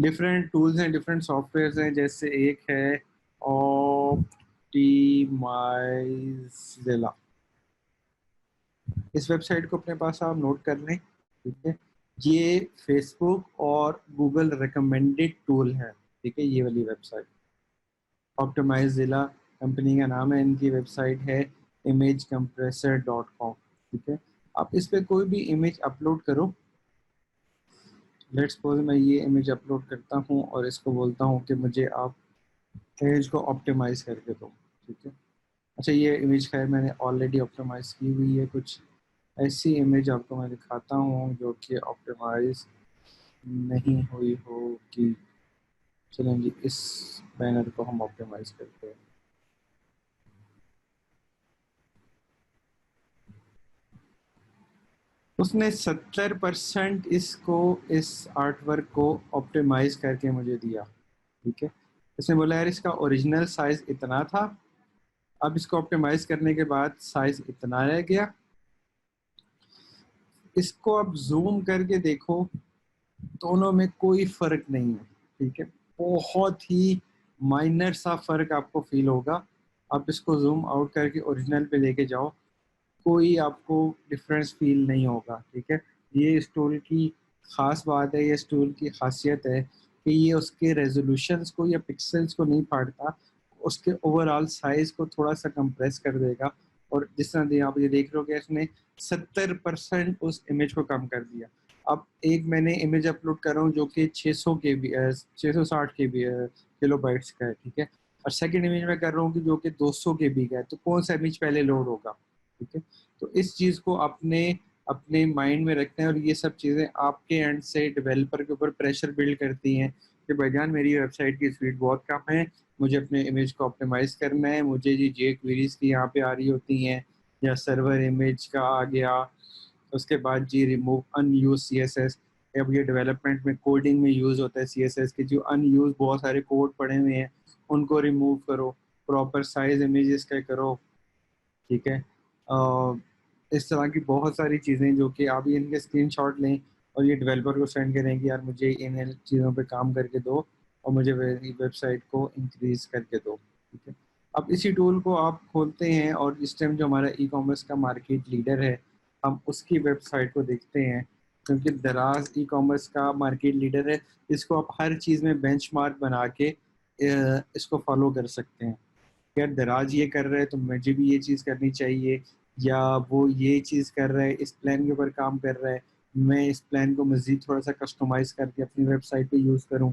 Different tools हैं, different software हैं, जैसे एक है ऑप्टिमाइज़िला। इस वेबसाइट को अपने पास आप नोट कर लें, ठीक है। ये फेसबुक और गूगल रिकमेंडेड टूल है, ठीक है, ये वाली वेबसाइट। ऑप्टिमाइज़िला कंपनी का नाम है, इनकी वेबसाइट है imagecompressor.com, ठीक है। आप इस पे कोई भी इमेज अपलोड करो। लेट्स सपोज मैं ये इमेज अपलोड करता हूँ और इसको बोलता हूँ कि मुझे आप इमेज को ऑप्टिमाइज करके दो, ठीक है। अच्छा, ये इमेज खैर मैंने ऑलरेडी ऑप्टिमाइज की हुई है। कुछ ऐसी इमेज आपको मैं दिखाता हूँ जो कि ऑप्टिमाइज नहीं हुई होगी। चलें जी, इस बैनर को हम ऑप्टिमाइज करते हैं। उसने 70% इसको, इस आर्ट वर्क को ऑप्टिमाइज करके मुझे दिया, ठीक है। इसने बोला यार इसका ओरिजिनल साइज इतना था, अब इसको ऑप्टिमाइज करने के बाद साइज इतना रह गया। इसको आप जूम करके देखो, दोनों में कोई फर्क नहीं है, ठीक है। बहुत ही माइनर सा फर्क आपको फील होगा। आप इसको जूम आउट करके ओरिजिनल पे लेके जाओ, कोई आपको डिफरेंस फील नहीं होगा, ठीक है। ये इस टूल की खास बात है, ये इस टूल की खासियत है कि ये उसके रेजोल्यूशंस को या पिक्सल्स को नहीं फाड़ता, उसके ओवरऑल साइज को थोड़ा सा कंप्रेस कर देगा। और जिस तरह आप ये देख रहे हो कि इसने 70% उस इमेज को कम कर दिया। अब एक मैंने इमेज अपलोड कर रहा हूँ जो कि 600 के बी 660 के बी किलो बाइट्स का है, ठीक है। और सेकंड इमेज में कर रहा हूँ कि जो कि 200 के बी का है, तो कौन सा इमेज पहले लोड होगा, ठीक है। तो इस चीज़ को अपने अपने माइंड में रखते हैं, और ये सब चीज़ें आपके एंड से डेवलपर के ऊपर प्रेशर बिल्ड करती हैं कि भाईजान मेरी वेबसाइट की स्पीड बहुत कम है, मुझे अपने इमेज को ऑप्टिमाइज करना है, मुझे ये जे क्वेरीज की यहाँ पे आ रही होती हैं, या सर्वर इमेज का आ गया, उसके बाद जी remove unused C S S. अब ये डेवलपमेंट में कोडिंग में यूज़ होता है सी एस एस के, जो अनयूज बहुत सारे कोड पड़े हुए हैं उनको रिमूव करो, प्रॉपर साइज इमेजेस का करो, ठीक है। इस तरह की बहुत सारी चीज़ें जो कि आप इनके स्क्रीनशॉट लें और ये डेवलपर को सेंड करें कि यार मुझे इन चीज़ों पे काम करके दो और मुझे वेबसाइट को इंक्रीज करके दो, ठीक है। अब इसी टूल को आप खोलते हैं और इस टाइम जो हमारा ई कॉमर्स का मार्केट लीडर है, हम उसकी वेबसाइट को देखते हैं, क्योंकि दराज ई कॉमर्स का मार्केट लीडर है। इसको आप हर चीज़ में बेंचमार्क बना के इसको फॉलो कर सकते हैं। यार दराज ये कर रहा है तो मुझे भी ये चीज़ करनी चाहिए, या वो ये चीज़ कर रहा है, इस प्लान के ऊपर काम कर रहा है, मैं इस प्लान को मज़ीद थोड़ा सा कस्टमाइज करके अपनी वेबसाइट पे यूज़ करूँ।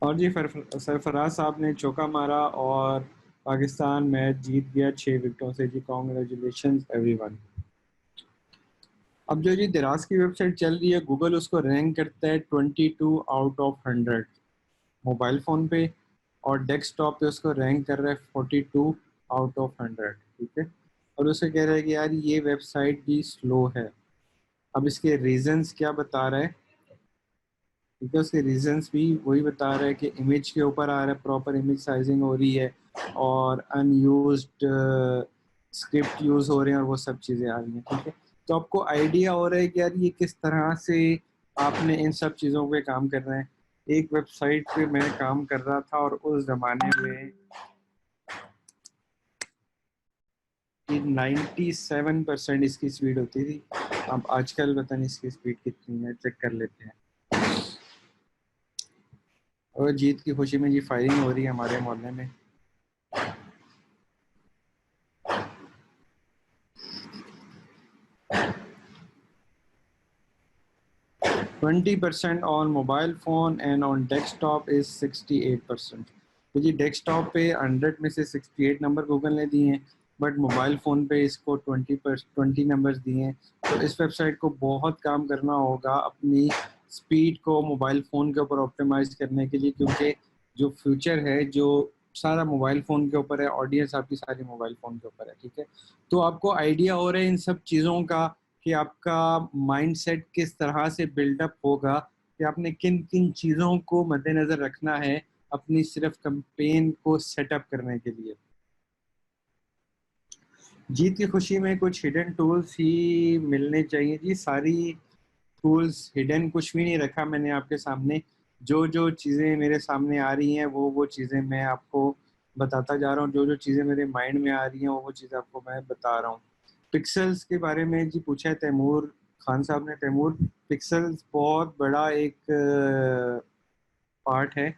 और जी सरफराज साहब ने चौका मारा और पाकिस्तान मैच जीत गया 6 विकेटों से जी, कॉन्ग्रेचुलेशन एवरीवन। अब जो जी दराज की वेबसाइट चल रही है, गूगल उसको रैंक करता है 22 आउट ऑफ 100 मोबाइल फ़ोन पे, और डेस्कटॉप पे उसको रैंक कर रहा है 42 आउट ऑफ 100, ठीक है। और उसे कह रहा है कि यार ये वेबसाइट भी स्लो है। अब इसके रीजंस क्या बता रहा है, ठीक है, उसके रीजंस भी वही बता रहा है कि इमेज के ऊपर आ रहा है, प्रॉपर इमेज साइजिंग हो रही है, और अनयूज्ड स्क्रिप्ट यूज़ हो रहे हैं, और वो सब चीज़ें आ रही हैं, ठीक है। तो आपको आइडिया हो रहा है कि यार ये किस तरह से आपने इन सब चीज़ों पे काम करना है। एक वेबसाइट पे मैं काम कर रहा था और उस ज़माने में 97% इसकी स्पीड होती थी। अब आजकल पता नहीं इसकी स्पीड कितनी है, चेक कर लेते हैं। और जीत की खुशी में जी फायरिंग हो रही है हमारे मोहल्ले में। 20% on mobile phone and on desktop is 68%। तो जी डेस्कटॉप पे 100 में से 68 नंबर गूगल ने दिए हैं, बट मोबाइल फ़ोन पे इसको 20 नंबर्स दिए हैं। तो इस वेबसाइट को बहुत काम करना होगा अपनी स्पीड को मोबाइल फ़ोन के ऊपर ऑप्टिमाइज़ करने के लिए, क्योंकि जो फ्यूचर है जो सारा मोबाइल फ़ोन के ऊपर है, ऑडियंस आपकी सारी मोबाइल फ़ोन के ऊपर है, ठीक है। तो आपको आइडिया हो रहा है इन सब चीज़ों का कि आपका माइंडसेट किस तरह से बिल्डअप होगा, कि आपने किन किन चीज़ों को मद्देनज़र रखना है अपनी सिर्फ कैंपेन को सेटअप करने के लिए। जीत की खुशी में कुछ हिडन टूल्स ही मिलने चाहिए जी। सारी टूल्स हिडन कुछ भी नहीं रखा मैंने आपके सामने। जो जो चीज़ें मेरे सामने आ रही हैं वो चीज़ें मैं आपको बताता जा रहा हूँ। जो जो चीज़ें मेरे माइंड में आ रही हैं वो चीज़ें आपको मैं बता रहा हूँ। पिक्सल्स के बारे में जी पूछा है तैमूर खान साहब ने। तैमूर, पिक्सल्स बहुत बड़ा एक पार्ट है।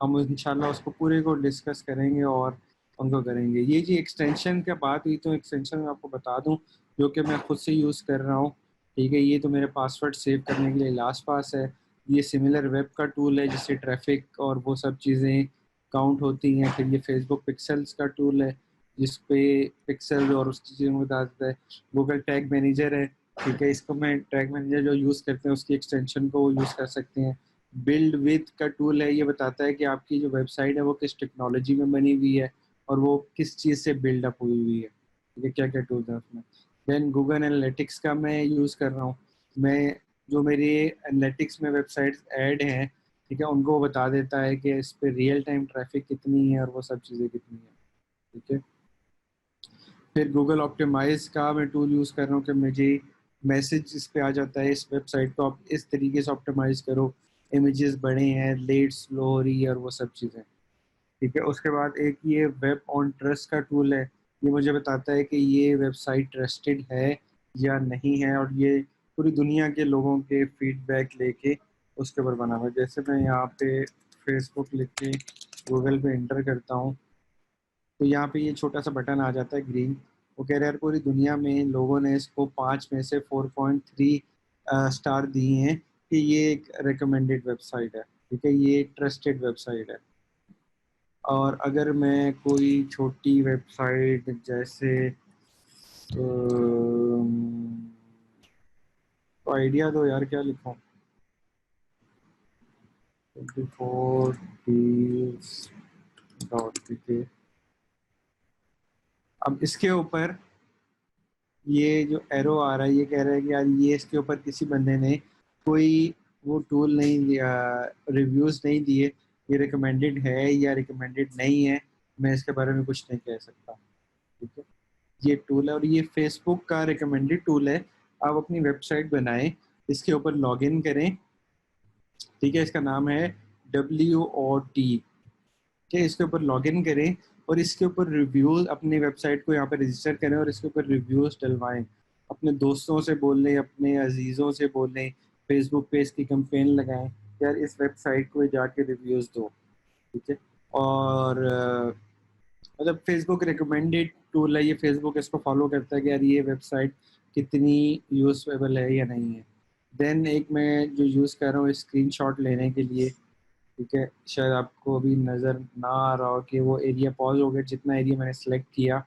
हम इंशाल्लाह उसको पूरे को डिस्कस करेंगे और उनको करेंगे। ये जी एक्सटेंशन की बात हुई तो एक्सटेंशन मैं आपको बता दूं जो कि मैं खुद से यूज़ कर रहा हूँ। ठीक है, ये तो मेरे पासवर्ड सेव करने के लिए लास्ट पास है। ये सिमिलर वेब का टूल है जिससे ट्रैफिक और वो सब चीज़ें काउंट होती हैं। फिर ये फेसबुक पिक्सल्स का टूल है जिस पे पिक्सल और उसकी चीज़ों को बता देता है। गूगल टैग मैनेजर है। ठीक है, इसको मैं टैग मैनेजर जो यूज़ करते हैं उसकी एक्सटेंशन को यूज़ कर सकते हैं। बिल्ड विथ का टूल है, ये बताता है कि आपकी जो वेबसाइट है वो किस टेक्नोलॉजी में बनी हुई है और वो किस चीज़ से बिल्ड अप हुई हुई है। ठीक है, क्या क्या टूल्स है उसमें। देन गूगल एनालिटिक्स का मैं यूज़ कर रहा हूँ। मैं जो मेरे एनालिटिक्स में वेबसाइट्स ऐड हैं, ठीक है, उनको बता देता है कि इस पे रियल टाइम ट्रैफिक कितनी है और वो सब चीज़ें कितनी है। ठीक है, फिर गूगल ऑप्टिमाइज का मैं टूल यूज़ कर रहा हूँ कि मुझे मैसेज इस पे आ जाता है इस वेबसाइट को आप इस तरीके से ऑप्टिमाइज करो, इमेजेस बड़े हैं, लेट स्लो हो रही है और वो सब चीज़ें। ठीक है, उसके बाद एक ये वेब ऑन ट्रस्ट का टूल है। ये मुझे बताता है कि ये वेबसाइट ट्रस्टेड है या नहीं है और ये पूरी दुनिया के लोगों के फीडबैक लेके उसके ऊपर बना हुआ है। जैसे मैं यहाँ पे फेसबुक लिख के गूगल पे इंटर करता हूँ तो यहाँ पे ये छोटा सा बटन आ जाता है ग्रीन। वो कह रहा है यार पूरी दुनिया में लोगों ने इसको 5 में से 4.3 स्टार दिए हैं कि ये एक रिकमेंडेड वेबसाइट है। ठीक है, ये ट्रस्टेड वेबसाइट है। और अगर मैं कोई छोटी वेबसाइट जैसे आइडिया दो यार, क्या लिखूं। 24deals.pk। अब इसके ऊपर ये जो एरो आ रहा है ये कह रहा है कि यार ये इसके ऊपर किसी बंदे ने कोई वो टूल नहीं दिया, रिव्यूज नहीं दिए। ये रिकमेंडेड है या रिकमेंडेड नहीं है, मैं इसके बारे में कुछ नहीं कह सकता। ठीक है, ये टूल है और ये फेसबुक का रिकमेंडेड टूल है। आप अपनी वेबसाइट बनाएं, इसके ऊपर लॉगिन करें। ठीक है, इसका नाम है WOT। ठीक है, इसके ऊपर लॉगिन करें और इसके ऊपर रिव्यूज अपनी वेबसाइट को यहाँ पर रजिस्टर करें और इसके ऊपर रिव्यूज डलवाएं। अपने दोस्तों से बोल लें, अपने अजीज़ों से बोल लें, फेसबुक पे इसकी कैंपेन लगाएं यार इस वेबसाइट को जाके रिव्यूज दो। ठीक है, और मतलब फेसबुक रिकमेंडेड टूल है ये। फेसबुक इसको फॉलो करता है कि यार ये वेबसाइट कितनी यूजफेबल है या नहीं है। देन एक मैं जो यूज़ कर रहा हूँ स्क्रीनशॉट लेने के लिए। ठीक है, शायद आपको अभी नज़र ना आ रहा हो कि वो एरिया पॉज हो गया। जितना एरिया मैंने सेलेक्ट किया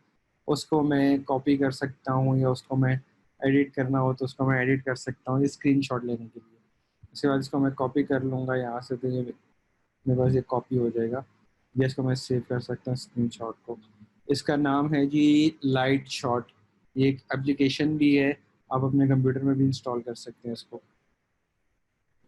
उसको मैं कॉपी कर सकता हूँ या उसको मैं एडिट करना हो तो उसको मैं एडिट कर सकता हूँ स्क्रीनशॉट लेने के लिए। उसके बाद इसको मैं कॉपी कर लूँगा यहाँ से तो ये मेरे पास ये कॉपी हो जाएगा। या इसको मैं सेव कर सकता हूँ स्क्रीनशॉट को। इसका नाम है जी लाइट शॉट। ये एक एप्लीकेशन भी है, आप अपने कंप्यूटर में भी इंस्टॉल कर सकते हैं इसको।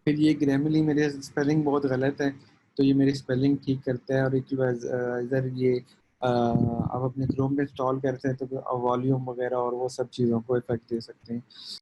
फिर ये ग्रामरली मेरे स्पेलिंग बहुत गलत है तो ये मेरी स्पेलिंग ठीक करता है। और एक इधर ये आप अपने क्रोम पे इंस्टॉल करते हैं तो वॉल्यूम वगैरह और वो सब चीज़ों को इफेक्ट दे सकते हैं।